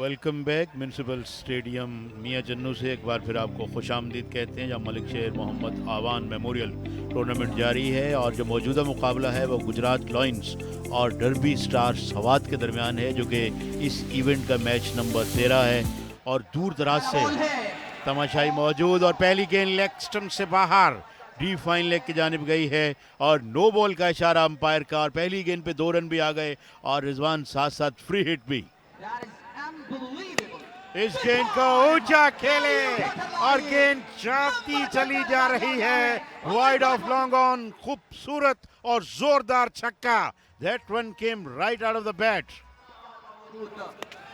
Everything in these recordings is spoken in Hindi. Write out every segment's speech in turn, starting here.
Welcome back. म्यूनसिपल स्टेडियम मियां जन्नू से एक बार फिर आपको खुशामदीद कहते हैं, जहाँ मलिक शेर मोहम्मद आवान मेमोरियल टूर्नामेंट जारी है और जो मौजूदा मुकाबला है वो गुजरात लॉयंस और डर्बी स्टार्स हवात के दरमियान है, जो कि इस इवेंट का मैच नंबर 13 है और दूर दराज से तमाशाई मौजूद। और पहली गेंद लेग स्टंप से बाहर डी फाइन लेग की जानिब गई है और नो बॉल का इशारा अंपायर का, और पहली गेंद पे 2 रन भी आ गए और रिजवान साथ साथ फ्री हिट भी। इस गेंद को ऊंचा खेले और गेंद जाती चली जा रही है वाइड ऑफ लॉन्ग ऑन। खूबसूरत और जोरदार छक्का, that one came right out of the bat.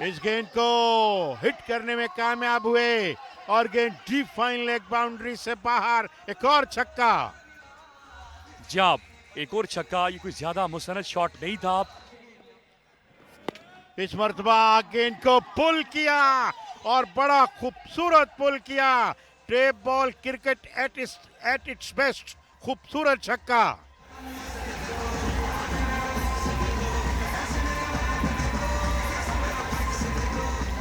इस गेंद को हिट करने में कामयाब हुए और गेंद डीप फाइन लेग बाउंड्री से बाहर। एक और छक्का। जब एक और छक्का, ये कोई ज्यादा मुस्तनद शॉट नहीं था। इस मर्तबा गेंद को पुल किया और बड़ा खूबसूरत पुल किया। Tape ball cricket at its best. खूबसूरत छक्का।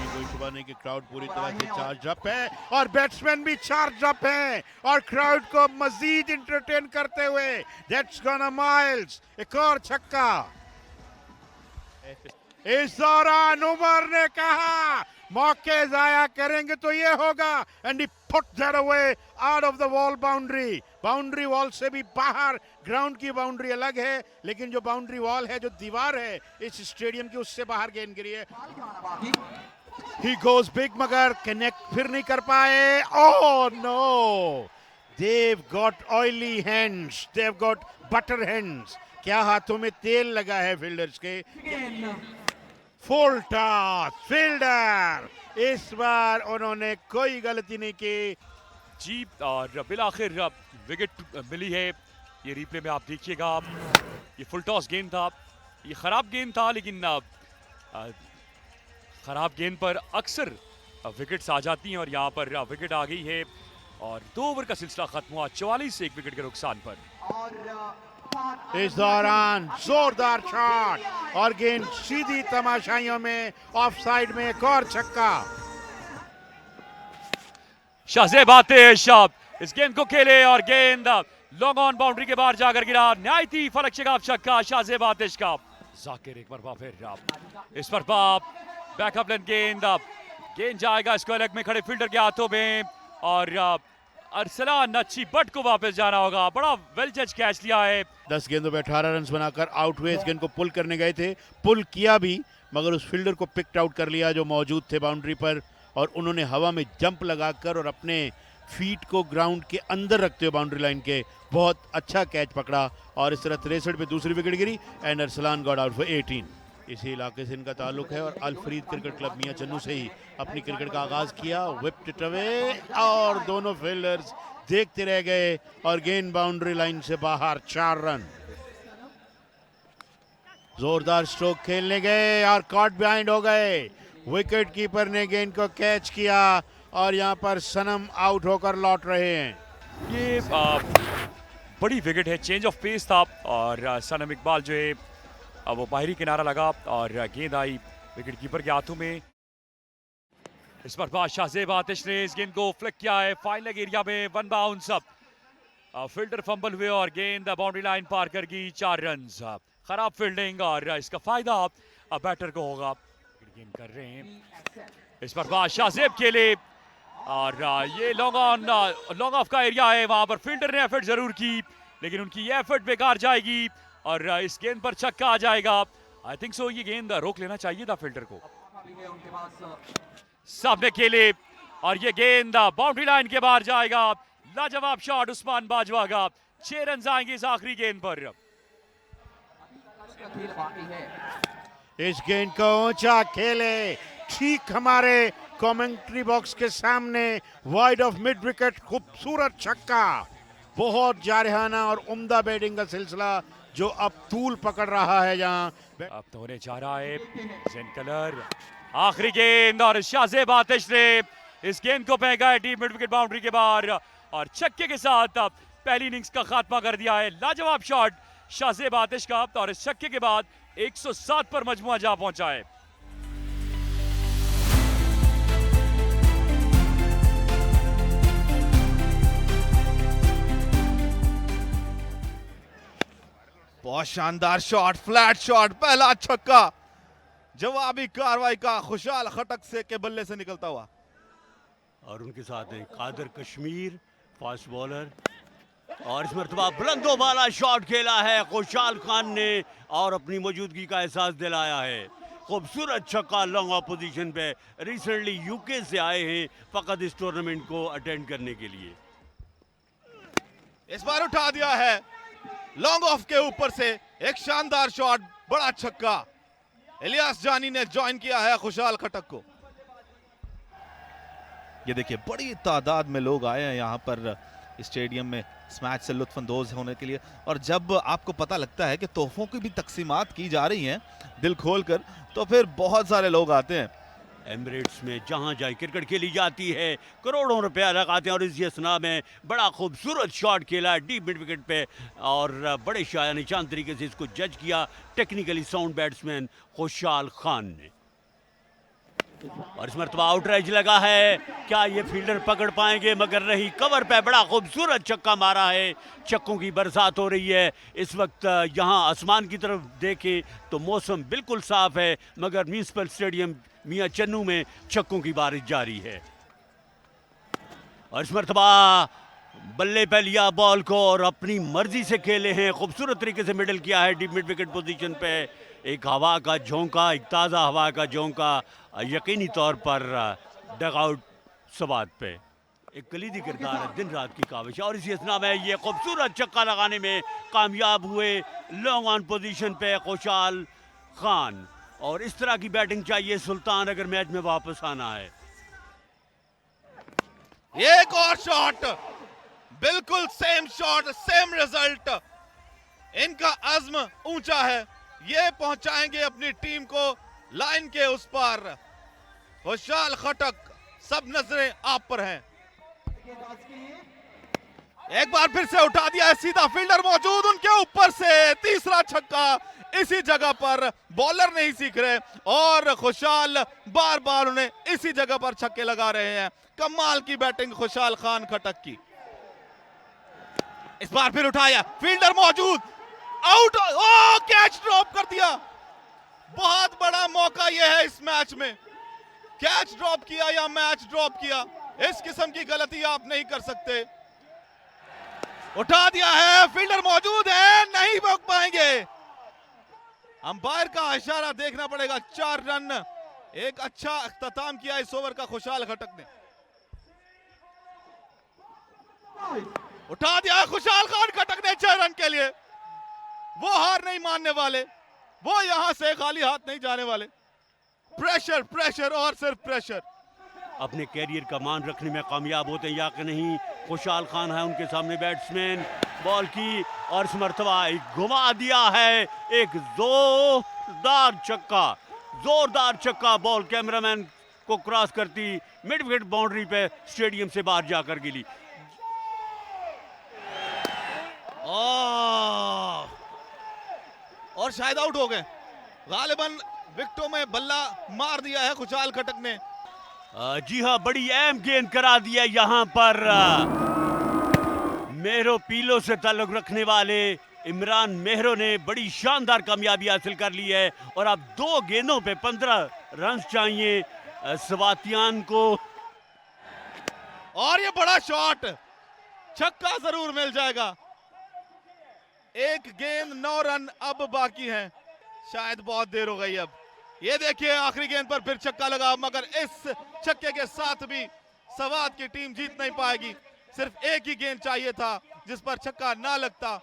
कोई शुबा नहीं कि क्राउड पूरी तरह से चार्ज अप है और बैट्समैन भी चार्ज अप हैं और क्राउड को मजीद इंटरटेन करते हुए दैट्स गॉन माइल्स। एक और छक्का। इस दौरान उमर ने कहा मौके जाया करेंगे तो ये होगा, and he put that away out of the wall boundary. Boundary wall से भी बाहर, ग्राउंड की बाउंड्री अलग है, लेकिन जो बाउंड्री वॉल है, जो दीवार है इस स्टेडियम की, उससे बाहर गेंद गिरी है। ही गोज बिग, मगर कनेक्ट फिर नहीं कर पाए। Oh no, they've got oily hands, they've got butter hands। क्या हाथों में तेल लगा है फील्डर्स के। फुल टॉस फील्डर, इस बार उन्होंने कोई गलती नहीं की जी, और बिलाखिर विकेट मिली है। ये रिप्ले में आप देखिएगा, ये फुल टॉस गेंद था, ये खराब गेंद था, लेकिन खराब गेंद पर अक्सर विकेट्स आ जाती हैं और यहाँ पर विकेट आ गई है और 2 ओवर का सिलसिला खत्म हुआ 44 से 1 विकेट के नुकसान पर। इस दौरान जोरदार शॉट और गेंद सीधी तमाशाइयों में, ऑफ साइड में। एक और छक्का। शाहजेब आतिश इस गेंद को खेले और गेंद लॉन्ग ऑन बाउंड्री के बाहर जाकर गिरा। न्यायती फलक शिकाफ छक्का शाहजेब आतिश का। जाकिर एक बार फिर इस पर बैकअप लेन गेंद जाएगा स्क्वायर लेग में खड़े फील्डर के हाथों में और अरसलान अच्छी बट को वापस जाना होगा। बड़ा वेल जज कैच लिया है। 10 गेंदों पे 18 रन बनाकर आउट हुए। इस गेंद को पुल करने गए थे, पुल किया भी, मगर उस फील्डर को पिक्ड आउट कर लिया जो मौजूद थे बाउंड्री पर, और उन्होंने हवा में जंप लगाकर और अपने फीट को ग्राउंड के अंदर रखते हुए बाउंड्री लाइन के बहुत अच्छा कैच पकड़ा और इस तरह 63 पे दूसरी wicket Giri and Arsalan got out for 18। इसी इलाके से इनका ताल्लुक है और अल फरीद क्रिकेट क्लब मियां जन्नू से ही अपनी क्रिकेट का आगाज किया। व्हिप्ड इट अवे और दोनों फील्डर्स देखते रह गए और गेंद बाउंड्री लाइन से बाहर। 4 रन। जोरदार स्ट्रोक खेलने गए और कॉट बिहाइंड हो गए। विकेट कीपर ने गेंद को कैच किया और यहां पर सनम आउट होकर लौट रहे हैं। ये बड़ी विकेट है, चेंज ऑफ पेस था और सनम इकबाल जो है वो बाहरी किनारा लगा और गेंद आई विकेट कीपर के हाथों में। इस पर शाहजेब आतिश ने इस गेंद को फ्लिक किया है फाइन लेग एरिया में। 1 बाउंस, फील्डर फंबल हुए और गेंद बाउंड्री लाइन पार कर गई। 4 रन। खराब फील्डिंग और इसका फायदा बैटर को होगा। गेंद कर रहे हैं इस पर शाहजेब के लिए और ये लॉन्ग ऑफ का एरिया है। वहां पर फील्डर ने एफर्ट जरूर की, लेकिन उनकी ये एफर्ट बेकार जाएगी और इस गेंद पर छक्का आ जाएगा। आई थिंक सो ये गेंद रोक लेना चाहिए था फील्डर को। सामने खेले और ये गेंद बाउंड्री लाइन के बाहर जाएगा। लाजवाब शॉट उस्मान बाजवा का। 6 रन आएंगे इस आखिरी गेंद पर। इस गेंद को ऊंचा खेले ठीक हमारे कमेंट्री बॉक्स के सामने, वाइड ऑफ मिड विकेट। खूबसूरत छक्का। बहुत जारहाना और उम्दा बैटिंग का सिलसिला जो अब तूल पकड़ रहा है। यहाँ अब तो होने जा रहा है जेन कलर। आखिरी गेंद और शाहजेब आतिश ने इस गेंद को फेंका है डीप मिड विकेट बाउंड्री के बाहर और छक्के के साथ पहली इनिंग्स का खात्मा कर दिया है। लाजवाब शॉट शाहजेब आतिश का और इस छक्के के बाद 107 पर मजमुआ जा पहुंचा है। बहुत शानदार शॉट, फ्लैट शॉट, पहला छक्का जवाबी कार्रवाई का खुशहाल खटक से के बल्ले से निकलता हुआ। और उनके साथ हैं कादर कश्मीर फास्ट बॉलर, और इस मरतबा बुलंदों वाला शॉट खेला है खुशहाल खान ने और अपनी मौजूदगी का एहसास दिलाया है। खूबसूरत छक्का लॉन्ग ऑपोजिशन पे। रिसेंटली यूके से आए हैं फकत इस टूर्नामेंट को अटेंड करने के लिए। इस बार उठा दिया है लॉन्ग ऑफ के ऊपर से एक शानदार शॉट, बड़ा छक्का। इलियास जानी ने ज्वाइन किया है खुशहाल खटक को। ये देखिए बड़ी तादाद में लोग आए हैं यहाँ पर स्टेडियम में इस मैच से लुत्फानंदोज होने के लिए। और जब आपको पता लगता है कि तोहफों की भी तकसीमात की जा रही हैं दिल खोलकर, तो फिर बहुत सारे लोग आते हैं। एमिरेट्स में जहां जाए क्रिकेट खेली जाती है, करोड़ों रुपया लगाते हैं, और इसी असना में बड़ा खूबसूरत शॉट खेला है डीप मिड विकेट पे, और बड़े शायान निशान तरीके से इसको जज किया टेक्निकली साउंड बैट्समैन खुशहाल खान ने। और इस मरतबा आउटराइज लगा है, क्या ये फील्डर पकड़ पाएंगे? मगर नहीं, कवर पे बड़ा खूबसूरत छक्का मारा है। छक्कों की बरसात हो रही है इस वक्त। यहाँ आसमान की तरफ देखें तो मौसम बिल्कुल साफ है, मगर म्यूनिसिपल स्टेडियम मियां चन्नू में छक्कों की बारिश जारी है। और इस मरतबा बल्ले पे लिया बॉल को और अपनी मर्जी से खेले हैं, खूबसूरत तरीके से मिडल किया है डीप मिड विकेट पोजीशन पे। एक हवा का झोंका, एक ताज़ा हवा का झोंका यकीनी तौर पर डगआउट सवाद पे एक कलीदी किरदार है दिन रात की काविश। और इसी असना में ये खूबसूरत छक्का लगाने में कामयाब हुए लॉन्ग ऑन पोजीशन पे खुशहाल खान। और इस तरह की बैटिंग चाहिए सुल्तान अगर मैच में वापस आना है। एक और शॉट, बिल्कुल सेम शॉट, सेम रिजल्ट। इनका अज़्म ऊंचा है, ये पहुंचाएंगे अपनी टीम को लाइन के उस पार। खुशहाल खटक, सब नजरें आप पर हैं। एक बार फिर से उठा दिया है, सीधा फील्डर मौजूद उनके ऊपर से तीसरा छक्का इसी जगह पर। बॉलर नहीं सीख रहे और खुशहाल बार बार उन्हें इसी जगह पर छक्के लगा रहे हैं। कमाल की बैटिंग खुशहाल खान खटक की। इस बार फिर उठाया, फील्डर मौजूद, आउट, ओ कैच ड्रॉप कर दिया। बहुत बड़ा मौका यह है इस मैच में, कैच ड्रॉप किया या मैच ड्रॉप किया, इस किस्म की गलती आप नहीं कर सकते। उठा दिया है, फील्डर मौजूद है, नहीं रोक पाएंगे। अंपायर का इशारा देखना पड़ेगा। 4 रन, एक अच्छा अख्ताम किया इस ओवर का खुशहाल खटक ने। उठा दिया खुशहाल खान खटक ने 6 रन के लिए। वो हार नहीं मानने वाले, वो यहां से खाली हाथ नहीं जाने वाले। प्रेशर, प्रेशर और सिर्फ प्रेशर। अपने कैरियर का मान रखने में कामयाब होते हैं या कि नहीं। खुशहाल खान है उनके सामने बैट्समैन, बॉल की, और इस मरतबा घुमा दिया है एक जोरदार छक्का। जोरदार छक्का, बॉल कैमरामैन को क्रॉस करती मिड विकेट बाउंड्री पे स्टेडियम से बाहर जाकर गिरी। और शायद आउट हो गए। गालिबन विकेटों में बल्ला मार दिया है खुशहाल खटक ने। जी हाँ, बड़ी अहम गेंद करा दी है यहाँ पर। मेहरो पीलो से ताल्लुक रखने वाले इमरान मेहरो ने बड़ी शानदार कामयाबी हासिल कर ली है। और अब 2 गेंदों पे 15 रन चाहिए स्वातियान को। और ये बड़ा शॉट, छक्का जरूर मिल जाएगा। एक गेंद 9 रन अब बाकी हैं, शायद बहुत देर हो गई। अब ये देखिए आखिरी गेंद पर फिर छक्का लगा, मगर इस छक्के के साथ भी सवात की टीम जीत नहीं पाएगी। सिर्फ एक ही गेंद चाहिए था जिस पर छक्का ना लगता,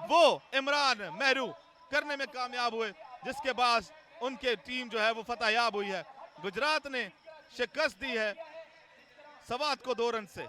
वो इमरान मेहरू करने में कामयाब हुए, जिसके बाद उनके टीम जो है वो फतहयाब हुई है। गुजरात ने शिकस्त दी है सवात को 2 रन से।